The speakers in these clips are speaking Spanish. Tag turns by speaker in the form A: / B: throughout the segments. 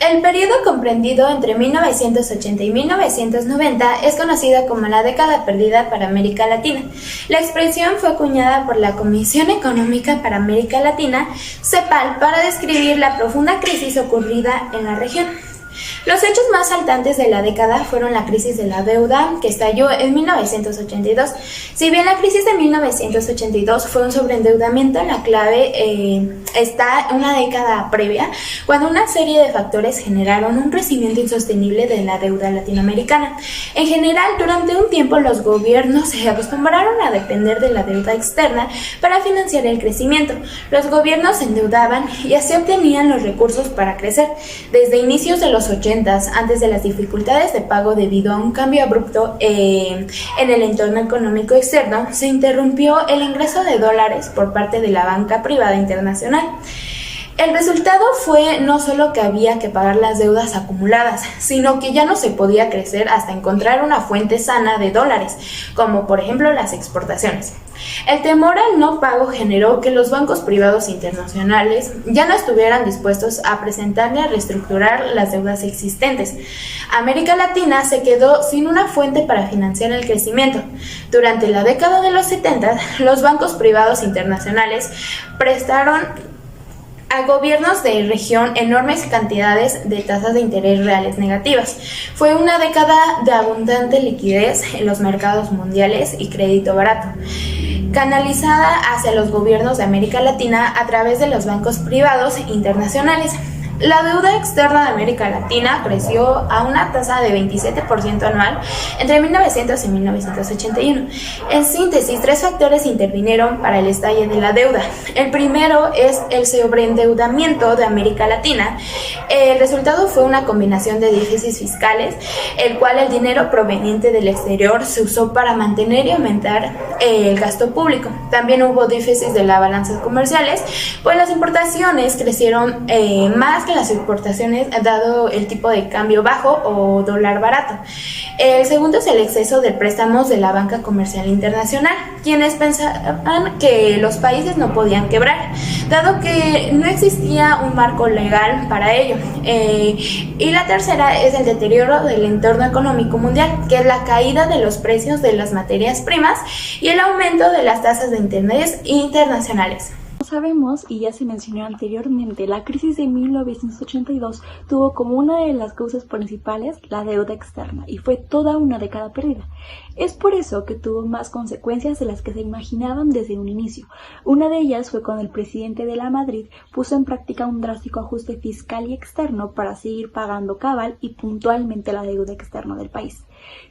A: El periodo comprendido entre 1980 y 1990 es conocido como la década perdida para América Latina. La expresión fue acuñada por la Comisión Económica para América Latina, CEPAL, para describir la profunda crisis ocurrida en la región. Los hechos más saltantes de la década fueron la crisis de la deuda, que estalló en 1982. Si bien la crisis de 1982 fue un sobreendeudamiento, la clave está una década previa, cuando una serie de factores generaron un crecimiento insostenible de la deuda latinoamericana. En general, durante un tiempo los gobiernos se acostumbraron a depender de la deuda externa para financiar el crecimiento. Los gobiernos se endeudaban y así obtenían los recursos para crecer. Desde inicios de los 80s, antes de las dificultades de pago debido a un cambio abrupto en el entorno económico externo, se interrumpió el ingreso de dólares por parte de la banca privada internacional. El resultado fue no solo que había que pagar las deudas acumuladas, sino que ya no se podía crecer hasta encontrar una fuente sana de dólares, como por ejemplo las exportaciones. El temor al no pago generó que los bancos privados internacionales ya no estuvieran dispuestos a presentar ni a reestructurar las deudas existentes. América Latina se quedó sin una fuente para financiar el crecimiento. Durante la década de los 70, los bancos privados internacionales prestaron a gobiernos de región enormes cantidades de tasas de interés reales negativas. Fue una década de abundante liquidez en los mercados mundiales y crédito barato, canalizada hacia los gobiernos de América Latina a través de los bancos privados internacionales. La deuda externa de América Latina creció a una tasa de 27% anual entre 1900 y 1981. En síntesis, tres factores intervinieron para el estalle de la deuda. El primero es el sobreendeudamiento de América Latina. El resultado fue una combinación de déficits fiscales, el cual el dinero proveniente del exterior se usó para mantener y aumentar el gasto público. También hubo déficits de las balanzas comerciales, pues las importaciones crecieron más que las exportaciones dado el tipo de cambio bajo o dólar barato. El segundo es el exceso de préstamos de la banca comercial internacional, quienes pensaban que los países no podían quebrar, dado que no existía un marco legal para ello. Y la tercera es el deterioro del entorno económico mundial, que es la caída de los precios de las materias primas y el aumento de las tasas de interés internacionales.
B: Sabemos, y ya se mencionó anteriormente, la crisis de 1982 tuvo como una de las causas principales la deuda externa y fue toda una década perdida. Es por eso que tuvo más consecuencias de las que se imaginaban desde un inicio. Una de ellas fue cuando el presidente de la Madrid puso en práctica un drástico ajuste fiscal y externo para seguir pagando cabal y puntualmente la deuda externa del país.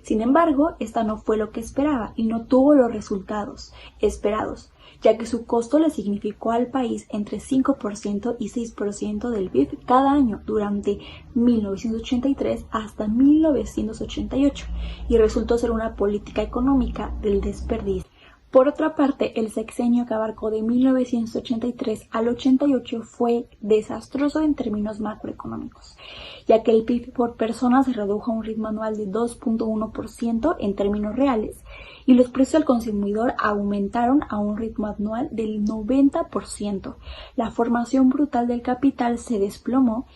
B: Sin embargo, esta no fue lo que esperaba y no tuvo los resultados esperados, ya que su costo le significó al país entre 5% y 6% del PIB cada año durante 1983 hasta 1988 y resultó ser una política económica del desperdicio. Por otra parte, el sexenio que abarcó de 1983 al 88 fue desastroso en términos macroeconómicos, ya que el PIB por persona se redujo a un ritmo anual de 2.1% en términos reales y los precios al consumidor aumentaron a un ritmo anual del 90%. La formación brutal del capital se desplomó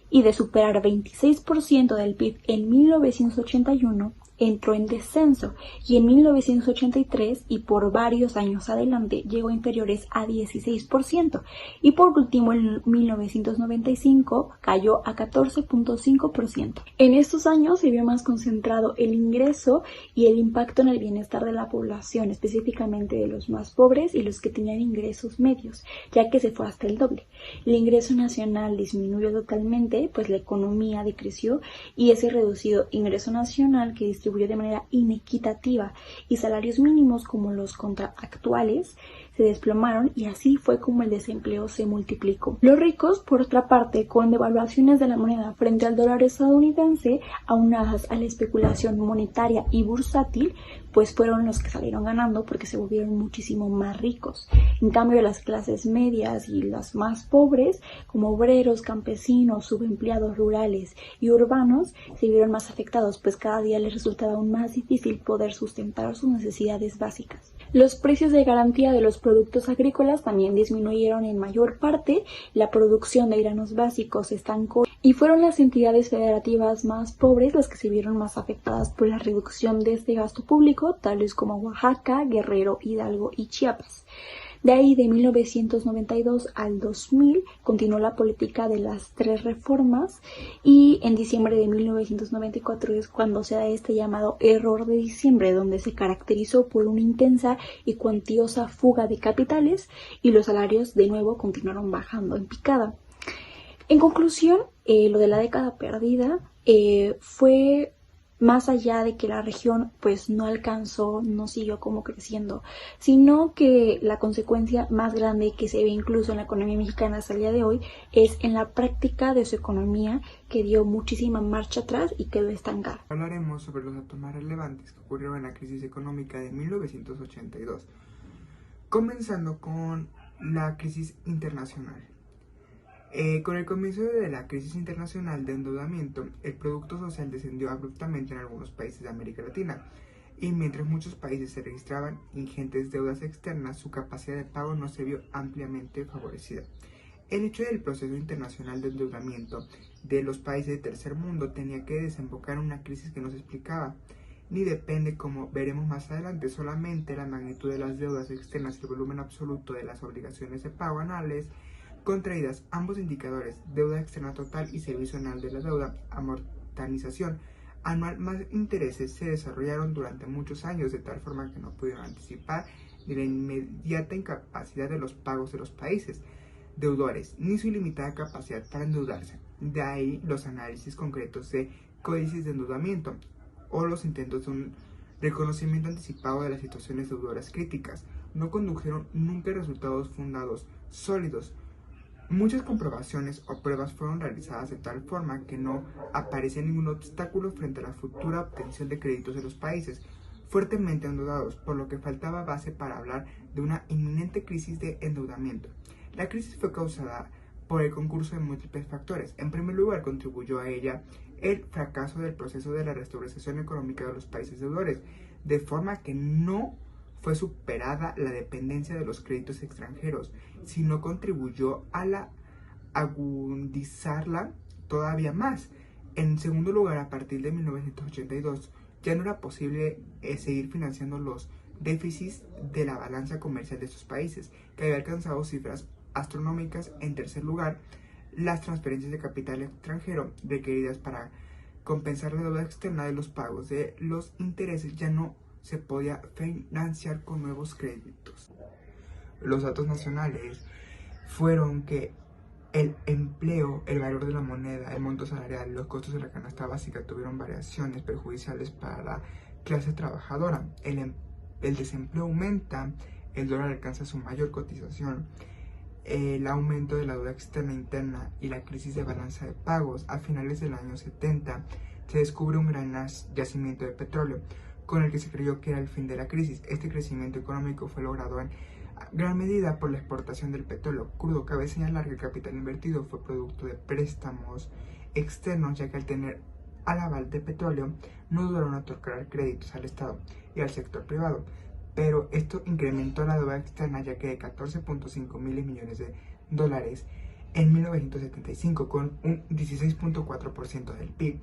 B: y de superar 26% del PIB en 1981 entró en descenso y en 1983 y por varios años adelante llegó a inferiores a 16% y por último en 1995 cayó a 14.5%. En estos años se vio más concentrado el ingreso y el impacto en el bienestar de la población, específicamente de los más pobres y los que tenían ingresos medios, ya que se fue hasta el doble. El ingreso nacional disminuyó totalmente, pues la economía decreció y ese reducido ingreso nacional que distribuyó de manera inequitativa y salarios mínimos como los contractuales se desplomaron y así fue como el desempleo se multiplicó. Los ricos, por otra parte, con devaluaciones de la moneda frente al dólar estadounidense, aunadas a la especulación monetaria y bursátil, pues fueron los que salieron ganando porque se volvieron muchísimo más ricos. En cambio, las clases medias y las más pobres, como obreros, campesinos, subempleados rurales y urbanos, se vieron más afectados, pues cada día les resultaba aún más difícil poder sustentar sus necesidades básicas. Los precios de garantía de los productos agrícolas también disminuyeron en mayor parte, la producción de granos básicos se estancó y fueron las entidades federativas más pobres las que se vieron más afectadas por la reducción de este gasto público, tales como Oaxaca, Guerrero, Hidalgo y Chiapas. De ahí, de 1992 al 2000, continuó la política de las tres reformas y en diciembre de 1994 es cuando se da este llamado error de diciembre, donde se caracterizó por una intensa y cuantiosa fuga de capitales y los salarios de nuevo continuaron bajando en picada. En conclusión, lo de la década perdida fue más allá de que la región pues no alcanzó, no siguió como creciendo, sino que la consecuencia más grande que se ve incluso en la economía mexicana hasta el día de hoy es en la práctica de su economía, que dio muchísima marcha atrás y quedó estancada.
C: Hablaremos sobre los datos más relevantes que ocurrieron en la crisis económica de 1982, comenzando con la crisis internacional. Con el comienzo de la crisis internacional de endeudamiento, el Producto Social descendió abruptamente en algunos países de América Latina, y mientras muchos países se registraban ingentes deudas externas, su capacidad de pago no se vio ampliamente favorecida. El hecho del proceso internacional de endeudamiento de los países del tercer mundo tenía que desembocar en una crisis que no se explicaba, ni depende, como veremos más adelante, solamente la magnitud de las deudas externas y el volumen absoluto de las obligaciones de pago anuales contraídas. Ambos indicadores, deuda externa total y servicio anual de la deuda, amortización anual más intereses, se desarrollaron durante muchos años de tal forma que no pudieron anticipar ni la inmediata incapacidad de los pagos de los países deudores, ni su ilimitada capacidad para endeudarse. De ahí los análisis concretos de códices de endeudamiento o los intentos de un reconocimiento anticipado de las situaciones deudoras críticas no condujeron nunca a resultados fundados, sólidos. Muchas comprobaciones o pruebas fueron realizadas de tal forma que no aparecía ningún obstáculo frente a la futura obtención de créditos de los países fuertemente endeudados, por lo que faltaba base para hablar de una inminente crisis de endeudamiento. La crisis fue causada por el concurso de múltiples factores. En primer lugar, contribuyó a ella el fracaso del proceso de la restauración económica de los países deudores, de forma que no fue superada la dependencia de los créditos extranjeros, sino contribuyó a agudizarla todavía más. En segundo lugar, a partir de 1982, ya no era posible seguir financiando los déficits de la balanza comercial de estos países, que había alcanzado cifras astronómicas. En tercer lugar, las transferencias de capital extranjero requeridas para compensar la deuda externa de los pagos de los intereses ya no se podía financiar con nuevos créditos. Los datos nacionales fueron que el empleo, el valor de la moneda, el monto salarial, los costos de la canasta básica tuvieron variaciones perjudiciales para la clase trabajadora. El desempleo aumenta, el dólar alcanza su mayor cotización, el aumento de la deuda externa e interna y la crisis de balanza de pagos. A finales del año 70 se descubre un gran yacimiento de petróleo, con el que se creyó que era el fin de la crisis. Este crecimiento económico fue logrado en gran medida por la exportación del petróleo crudo. Cabe señalar que el capital invertido fue producto de préstamos externos, ya que al tener al aval de petróleo no dudaron en otorgar créditos al Estado y al sector privado, pero esto incrementó la deuda externa, ya que de 14.5 mil millones de dólares en 1975, con un 16.4% del PIB,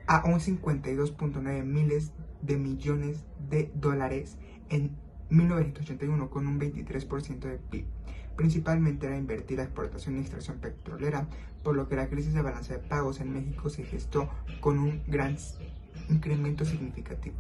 C: a un 52.9 miles de millones de dólares en 1981, con un 23% de PIB. Principalmente era invertir la exportación y extracción petrolera, por lo que la crisis de balance de pagos en México se gestó con un gran incremento significativo.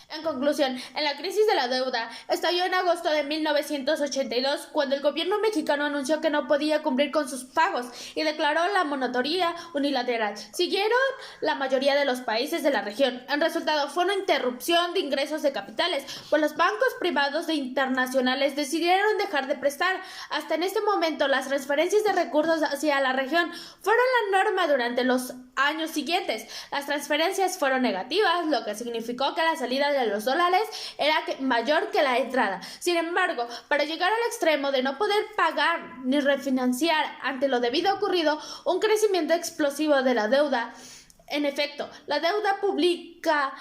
A: En conclusión, en la crisis de la deuda estalló en agosto de 1982, cuando el gobierno mexicano anunció que no podía cumplir con sus pagos y declaró la moratoria unilateral. Siguieron la mayoría de los países de la región. El resultado fue una interrupción de ingresos de capitales, pues los bancos privados e internacionales decidieron dejar de prestar. Hasta en este momento, las transferencias de recursos hacia la región fueron la norma durante los años siguientes. Las transferencias fueron negativas, lo que significó que la salida de los dólares era mayor que la entrada. Sin embargo, para llegar al extremo de no poder pagar ni refinanciar ante lo debido ocurrido, un crecimiento explosivo de la deuda. En efecto, la deuda pública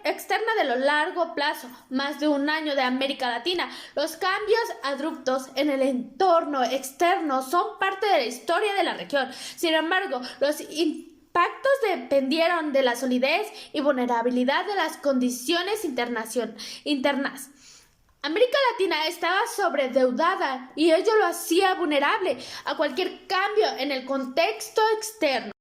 D: externa de lo largo plazo, más de un año de América Latina. Los cambios abruptos en el entorno externo son parte de la historia de la región. Sin embargo, los impactos dependieron de la solidez y vulnerabilidad de las condiciones internas. América Latina estaba sobredeudada y ello lo hacía vulnerable a cualquier cambio en el contexto externo.